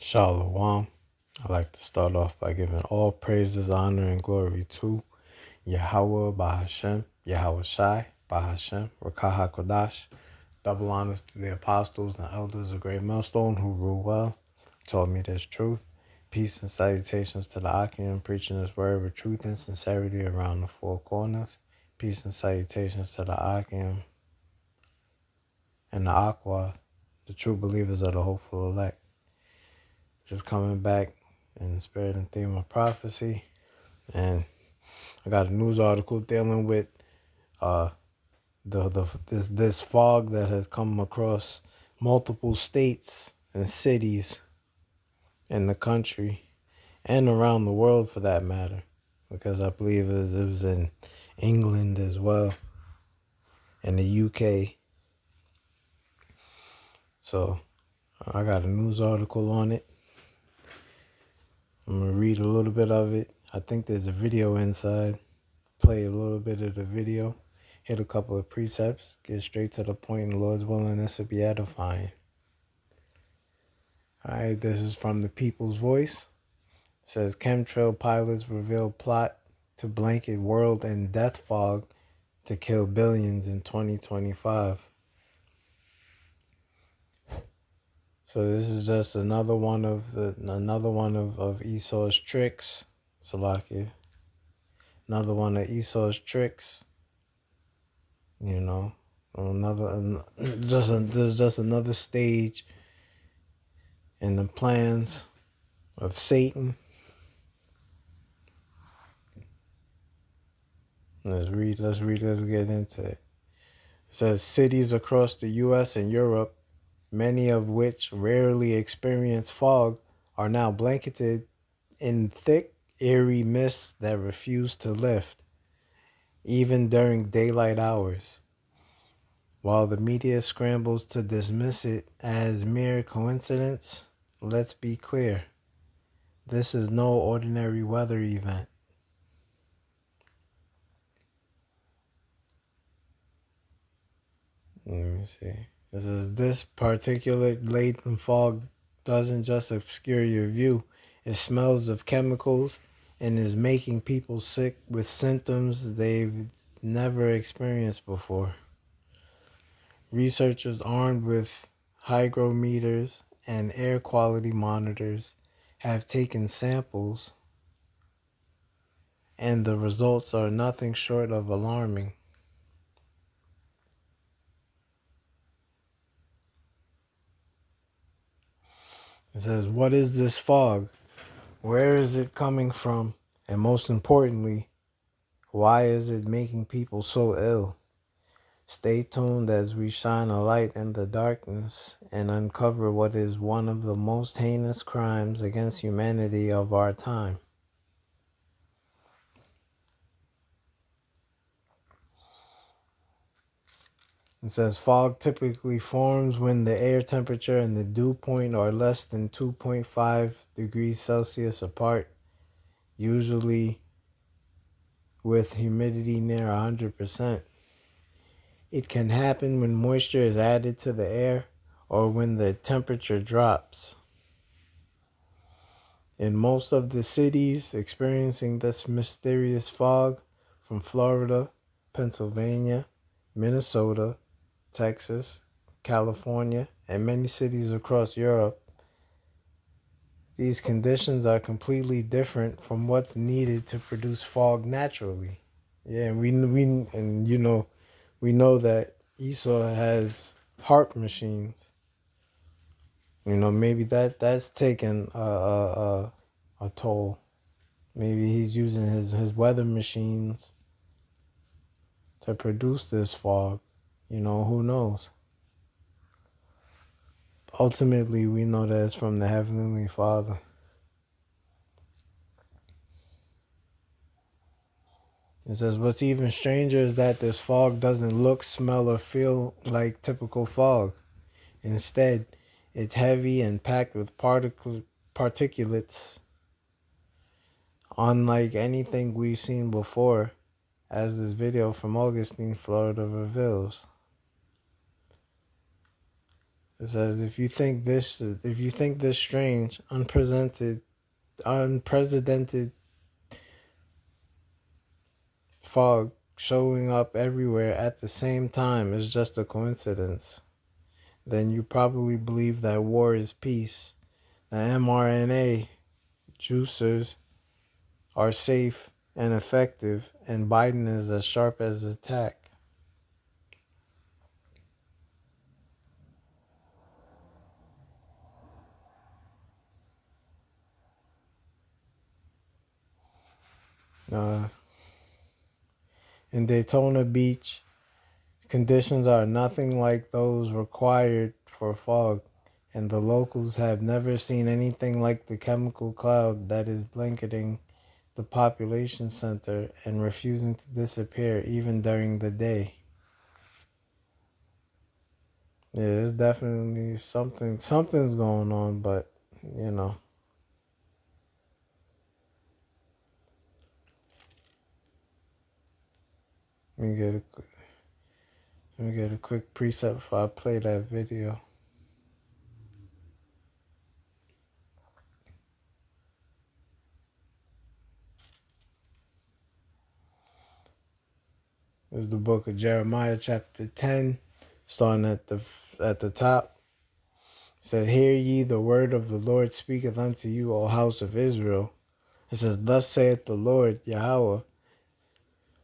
Shalom. I'd like to start off by giving all praises, honor, and glory to Yahweh Bahashem, Yahweh Shai Bahashem, Rakah HaKodash. Double honors to the apostles and elders of Great Millstone who rule well, taught me this truth. Peace and salutations to the Akim preaching this word with truth and sincerity around the four corners. Peace and salutations to the Akim and the Aqua, the true believers of the hopeful elect. Just coming back in the spirit and theme of prophecy. And I got a news article dealing with this fog that has come across multiple states and cities in the country and around the world for that matter, because I believe it was in England as well, and the UK. So I got a news article on it. I'm going to read a little bit of it. I think there's a video inside. Play a little bit of the video. Hit a couple of precepts. Get straight to the point. And Lord's willing, this will be edifying. Alright, this is from the People's Voice. It says, chemtrail pilots reveal plot to blanket world in death fog to kill billions in 2025. So this is just another one of Esau's tricks. Salakia. Another one of Esau's tricks. You know, there's just another stage in the plans of Satan. Let's get into it. It says cities across the U.S. and Europe, many of which rarely experience fog, are now blanketed in thick, eerie mists that refuse to lift, even during daylight hours. While the media scrambles to dismiss it as mere coincidence, let's be clear. This is no ordinary weather event. Let me see. This particulate-laden fog doesn't just obscure your view. It smells of chemicals and is making people sick with symptoms they've never experienced before. Researchers armed with hygrometers and air quality monitors have taken samples, and the results are nothing short of alarming. It says, what is this fog? Where is it coming from? And most importantly, why is it making people so ill? Stay tuned as we shine a light in the darkness and uncover what is one of the most heinous crimes against humanity of our time. It says fog typically forms when the air temperature and the dew point are less than 2.5 degrees Celsius apart, usually with humidity near 100%. It can happen when moisture is added to the air or when the temperature drops. In most of the cities experiencing this mysterious fog, from Florida, Pennsylvania, Minnesota, Texas, California, and many cities across Europe, these conditions are completely different from what's needed to produce fog naturally. Yeah, and we know that Esau has HARP machines. You know, maybe that's taken a toll. Maybe he's using his weather machines to produce this fog. You know, who knows? Ultimately, we know that it's from the Heavenly Father. It says, what's even stranger is that this fog doesn't look, smell, or feel like typical fog. Instead, it's heavy and packed with particulates, unlike anything we've seen before, as this video from Augustine, Florida reveals. It says, if you think this strange, unprecedented fog showing up everywhere at the same time is just a coincidence, then you probably believe that war is peace. The mRNA juicers are safe and effective, and Biden is as sharp as a tack. Uh, in Daytona Beach, conditions are nothing like those required for fog, and the locals have never seen anything like the chemical cloud that is blanketing the population center and refusing to disappear even during the day. Yeah, there's definitely something's going on, but you know, let me get a let me get a quick preset before I play that video. This is the book of Jeremiah, chapter 10, starting at the top. It said, "Hear ye the word of the Lord speaketh unto you, O house of Israel." It says, "Thus saith the Lord Yahweh,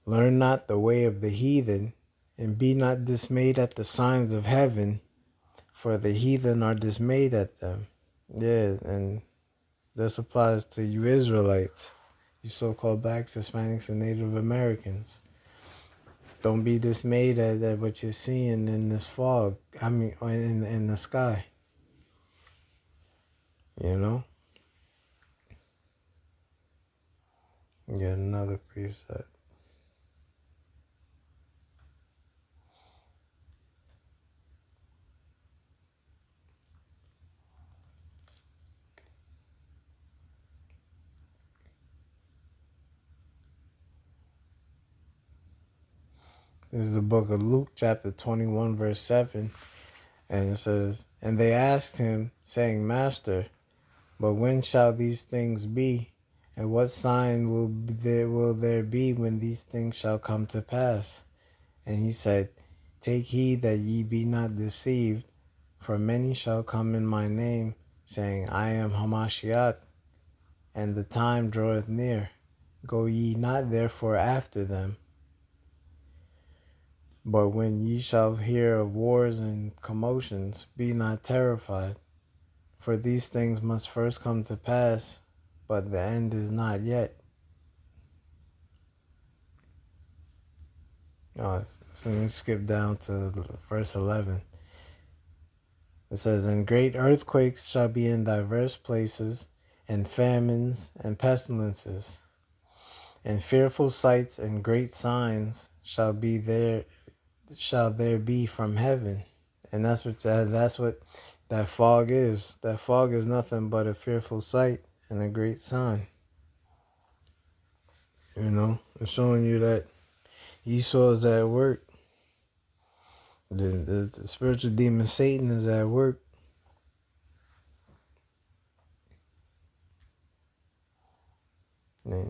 learn not the way of the heathen, and be not dismayed at the signs of heaven, for the heathen are dismayed at them." Yeah, and this applies to you Israelites, you so-called blacks, Hispanics, and Native Americans. Don't be dismayed at what you're seeing in this fog. I mean, in the sky. You know? Get another preset. This is the book of Luke, chapter 21, verse 7. And it says, "And they asked him, saying, Master, but when shall these things be? And what sign will there be when these things shall come to pass? And he said, Take heed that ye be not deceived, for many shall come in my name, saying, I am Hamashiach, and the time draweth near. Go ye not therefore after them. But when ye shall hear of wars and commotions, be not terrified, for these things must first come to pass, but the end is not yet." So let me skip down to verse 11. It says, "And great earthquakes shall be in diverse places, and famines and pestilences, and fearful sights and great signs shall there be from heaven." And that's what that fog is. That fog is nothing but a fearful sight and a great sign. You know, it's showing you that Esau is at work. The spiritual demon Satan is at work. And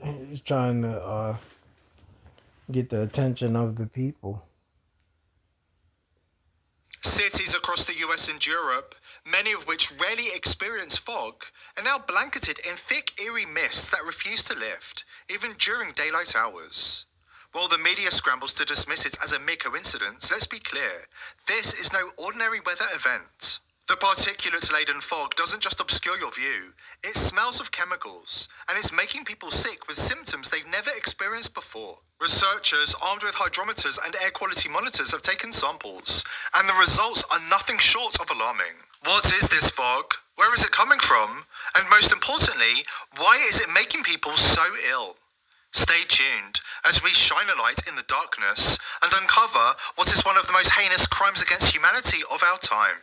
he's trying to get the attention of the people. Cities across the US and Europe, many of which rarely experience fog, are now blanketed in thick, eerie mists that refuse to lift, even during daylight hours. While the media scrambles to dismiss it as a mere coincidence, let's be clear, this is no ordinary weather event. The particulate-laden fog doesn't just obscure your view, it smells of chemicals, and it's making people sick with symptoms they've never experienced before. Researchers armed with hydrometers and air quality monitors have taken samples, and the results are nothing short of alarming. What is this fog? Where is it coming from? And most importantly, why is it making people so ill? Stay tuned as we shine a light in the darkness and uncover what is one of the most heinous crimes against humanity of our time.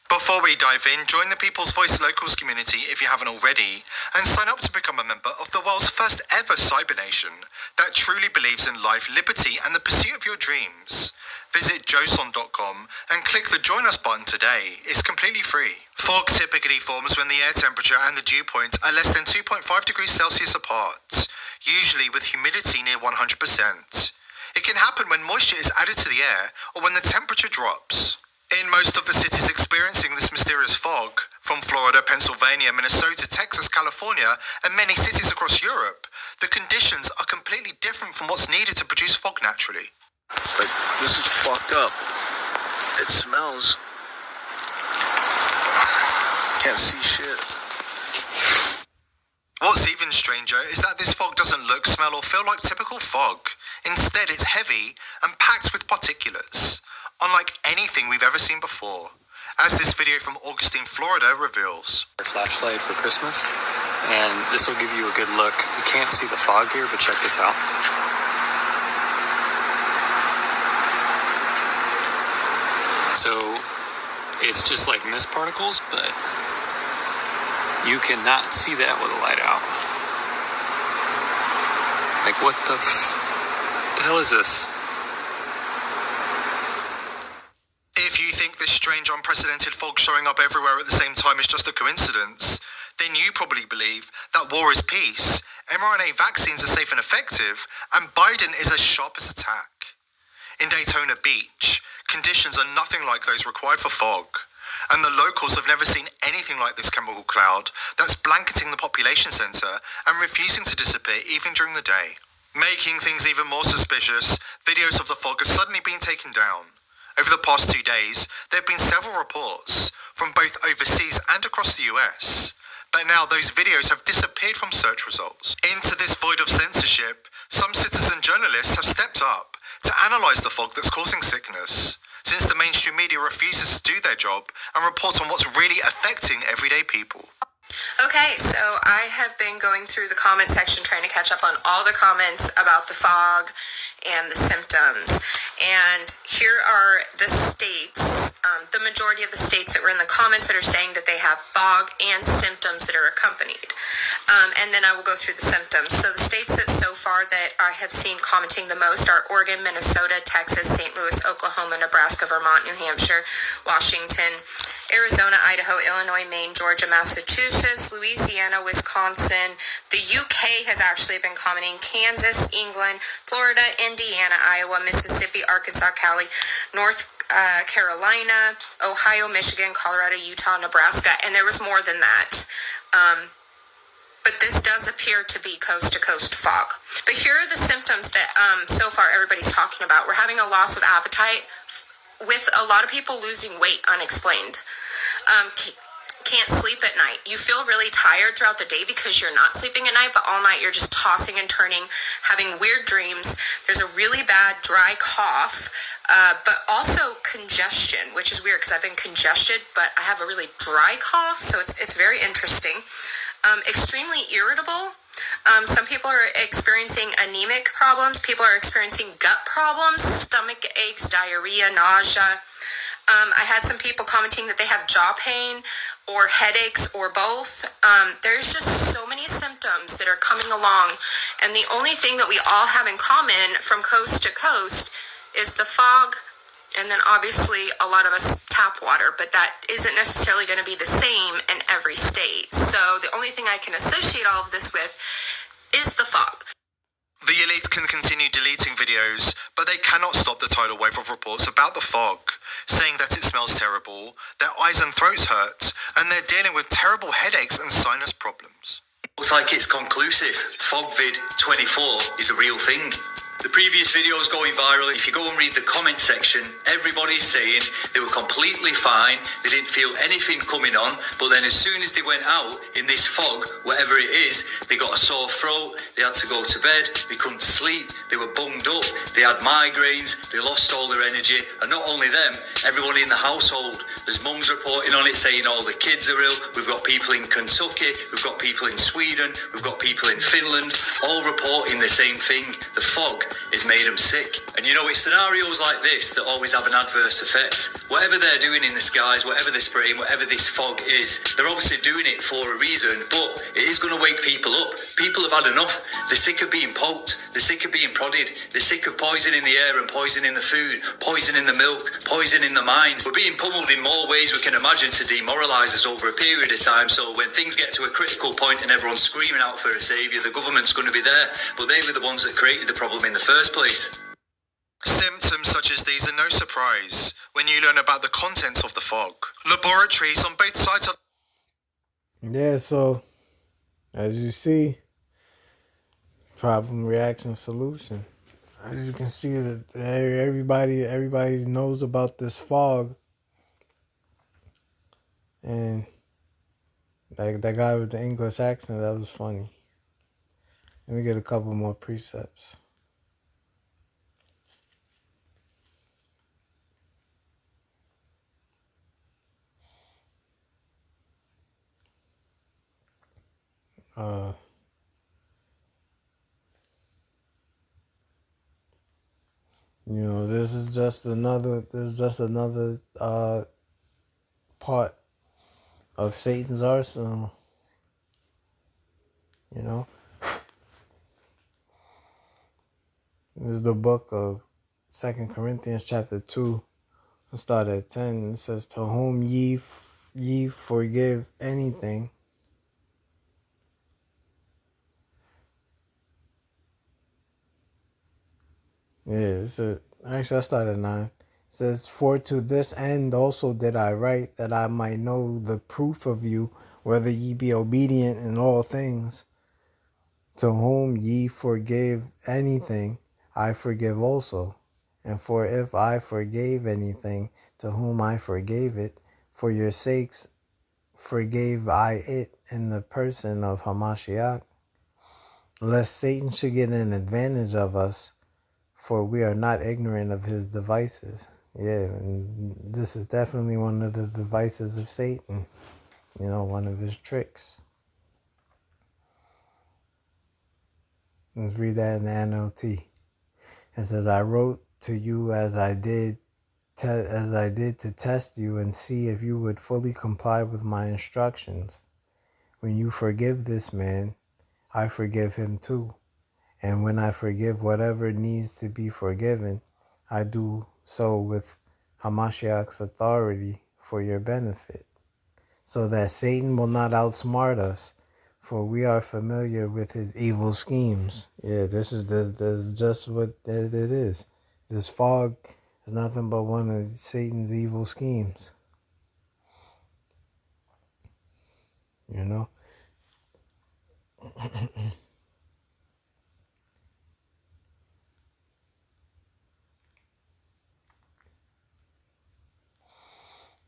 Before we dive in, join the People's Voice Locals community if you haven't already, and sign up to become a member of the world's first ever cyber nation that truly believes in life, liberty, and the pursuit of your dreams. Visit joson.com and click the Join Us button today. It's completely free. Fog typically forms when the air temperature and the dew point are less than 2.5 degrees Celsius apart, usually with humidity near 100%. It can happen when moisture is added to the air or when the temperature drops. In most of the cities experiencing this mysterious fog, from Florida, Pennsylvania, Minnesota, Texas, California, and many cities across Europe, the conditions are completely different from what's needed to produce fog naturally. Like, this is fucked up. It smells. Can't see shit. What's even stranger is that this fog doesn't look, smell, or feel like typical fog. Instead, it's heavy and packed with particulates, unlike anything we've ever seen before, as this video from Augustine, Florida reveals. Flashlight for Christmas, and this will give you a good look. You can't see the fog here, but check this out. So it's just like mist particles, but you cannot see that with a light out. Like, what the hell is this? If you think this strange, unprecedented fog showing up everywhere at the same time is just a coincidence, then you probably believe that war is peace, mRNA vaccines are safe and effective, and Biden is as sharp as a tack. In Daytona Beach, conditions are nothing like those required for fog, and the locals have never seen anything like this chemical cloud that's blanketing the population center and refusing to disappear even during the day. Making things even more suspicious, videos of the fog have suddenly been taken down. Over the past 2 days, there have been several reports from both overseas and across the US, but now those videos have disappeared from search results. Into this void of censorship, some citizen journalists have stepped up to analyze the fog that's causing sickness, since the mainstream media refuses to do their job and report on what's really affecting everyday people. Okay, so I have been going through the comment section trying to catch up on all the comments about the fog and the symptoms. And here are the states, the majority of the states that were in the comments that are saying that they have fog and symptoms that are accompanied. And then I will go through the symptoms. So the states that so far that I have seen commenting the most are Oregon, Minnesota, Texas, St. Louis, Oklahoma, Nebraska, Vermont, New Hampshire, Washington, Arizona, Idaho, Illinois, Maine, Georgia, Massachusetts, Louisiana, Wisconsin. The UK has actually been commenting. Kansas, England, Florida, Indiana, Iowa, Mississippi, Arkansas, Cali, North Carolina, Ohio, Michigan, Colorado, Utah, Nebraska, and there was more than that. But this does appear to be coast-to-coast fog. But here are the symptoms that so far everybody's talking about. We're having a loss of appetite, with a lot of people losing weight unexplained. Can't sleep at night. You feel really tired throughout the day because you're not sleeping at night, but all night you're just tossing and turning, having weird dreams. There's a really bad dry cough, but also congestion, which is weird because I've been congested, but I have a really dry cough, so it's very interesting. Extremely irritable. Some people are experiencing anemic problems. People are experiencing gut problems, stomach aches, diarrhea, nausea. I had some people commenting that they have jaw pain or headaches or both. There's just so many symptoms that are coming along. And the only thing that we all have in common from coast to coast is the fog. And then obviously a lot of us tap water, but that isn't necessarily going to be the same in every state. So the only thing I can associate all of this with is the fog. The elite can continue deleting videos, but they cannot stop the tidal wave of reports about the fog, saying that it smells terrible, their eyes and throats hurt, and they're dealing with terrible headaches and sinus problems. Looks like it's conclusive. FogVid24 is a real thing. The previous videos going viral, if you go and read the comment section, everybody's saying they were completely fine, they didn't feel anything coming on, but then as soon as they went out in this fog, whatever it is, they got a sore throat, they had to go to bed, they couldn't sleep, they were bunged up, they had migraines, they lost all their energy, and not only them, everyone in the household. There's mums reporting on it saying all the kids are ill, we've got people in Kentucky, we've got people in Sweden, we've got people in Finland, all reporting the same thing. The fog it's made them sick. And you know, it's scenarios like this that always have an adverse effect. Whatever they're doing in the skies, whatever they're spraying, whatever this fog is, they're obviously doing it for a reason, but it is going to wake people up. People have had enough. They're sick of being poked. They're sick of being prodded. They're sick of poison in the air and poison in the food, poison in the milk, poison in the minds. We're being pummeled in more ways we can imagine to demoralise us over a period of time. So when things get to a critical point and everyone's screaming out for a saviour, the government's going to be there. But they were the ones that created the problem in the first place. Symptoms such as these are no surprise when you learn about the contents of the fog. Laboratories on both sides of... Yeah, so as you see, problem, reaction, solution. As you can see, that everybody knows about this fog, and that guy with the English accent, that was funny. Let me get a couple more precepts. You know, this is just another part of Satan's arsenal. You know, this is the book of 2 Corinthians chapter 2. Let's start at 10. It says, "To whom ye forgive anything." Yeah, actually I started at 9. It says, "For to this end also did I write, that I might know the proof of you, whether ye be obedient in all things. To whom ye forgive anything, I forgive also. And for if I forgave anything, to whom I forgave it, for your sakes forgave I it in the person of Hamashiach, lest Satan should get an advantage of us, for we are not ignorant of his devices." Yeah, and this is definitely one of the devices of Satan. You know, one of his tricks. Let's read that in the NLT. It says, "I wrote to you as I did to test you and see if you would fully comply with my instructions. When you forgive this man, I forgive him too. And when I forgive whatever needs to be forgiven, I do so with Hamashiach's authority for your benefit, so that Satan will not outsmart us, for we are familiar with his evil schemes." Yeah, this is just what it is. This fog is nothing but one of Satan's evil schemes. You know?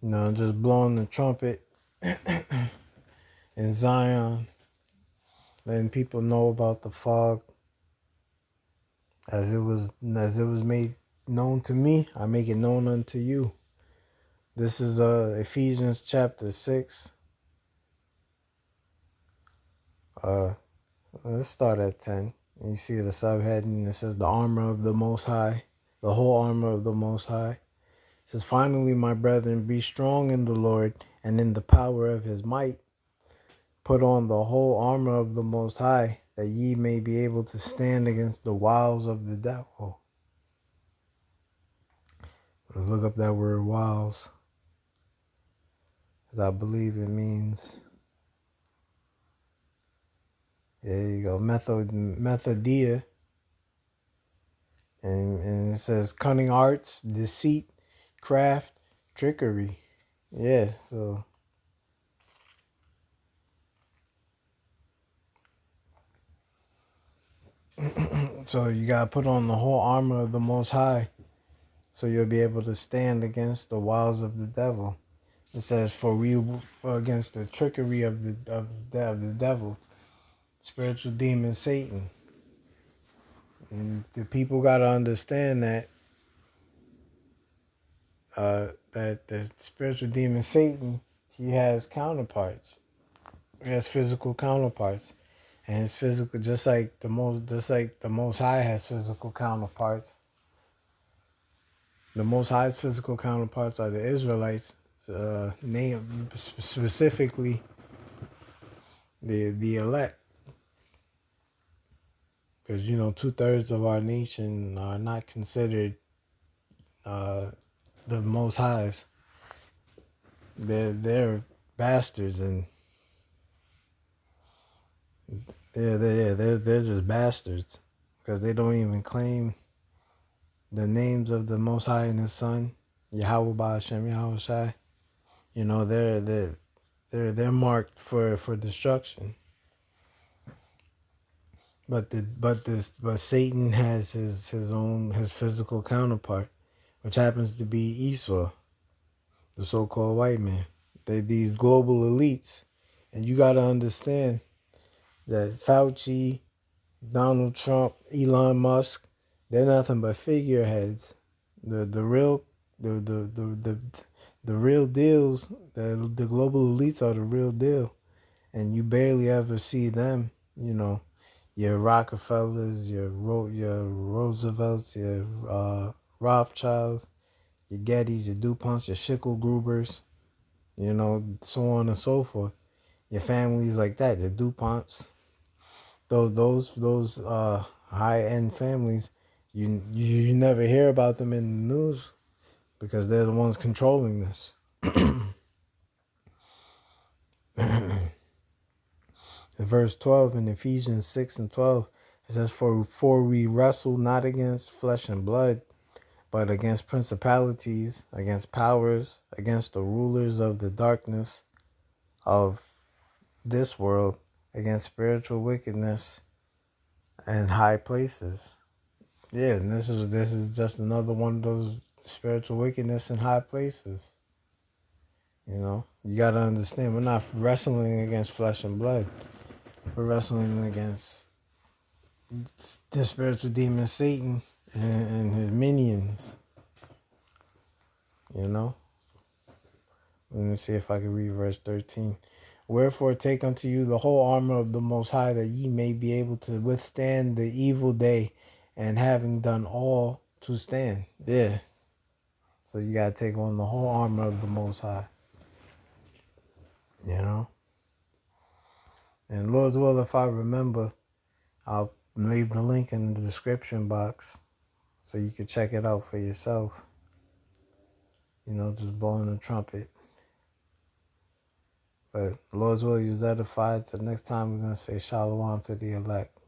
You know, just blowing the trumpet in Zion, letting people know about the fog. As it was made known to me, I make it known unto you. This is Ephesians chapter 6. Let's start at 10. And you see the subheading. It says, "The armor of the Most High," the whole armor of the Most High. It says, "Finally, my brethren, be strong in the Lord and in the power of his might. Put on the whole armor of the Most High, that ye may be able to stand against the wiles of the devil." Let's look up that word wiles, because I believe it means, there you go, methodia. And it says cunning arts, deceit, craft, trickery. Yeah, so you gotta put on the whole armor of the Most High, so you'll be able to stand against the wiles of the devil. It says, "For against the trickery of the devil, spiritual demon Satan." And the people gotta understand that that the spiritual demon Satan, he has counterparts. He has physical counterparts. And his physical, just like the Most High has physical counterparts. The Most High's physical counterparts are the Israelites, name specifically the elect, because 2/3 of our nation are not considered uh, the Most Highs. They're bastards, and they're just bastards because they don't even claim the names of the Most High and His Son, Yahweh Ba'Hashem Yahweh Shai. They're marked for destruction. But Satan has his physical counterpart, which happens to be Esau, the so-called white man. These global elites, and you got to understand that Fauci, Donald Trump, Elon Musk, they're nothing but figureheads. The real the real deals, the global elites are the real deal, and you barely ever see them. Your Rockefellers, your Roosevelts, your Rothschilds, your Gettys, your DuPonts, your Schicklgrubers, so on and so forth. Your families like that, your DuPonts, those high end families, you never hear about them in the news because they're the ones controlling this. In verse 12 in Ephesians 6:12, it says, For we wrestle not against flesh and blood, but against principalities, against powers, against the rulers of the darkness of this world, against spiritual wickedness in high places. Yeah, and this is just another one of those spiritual wickedness in high places. You got to understand, we're not wrestling against flesh and blood. We're wrestling against the spiritual demon Satan and his minions. Let me see if I can read verse 13. Wherefore take unto you the whole armor of the Most High, that ye may be able to withstand the evil day, and having done all to stand. Yeah. So you got to take on the whole armor of the Most High. And Lord's will, if I remember, I'll leave the link in the description box so you can check it out for yourself. Just blowing the trumpet. But Lord's will, you was edified. Till next time, we're going to say shalom to the elect.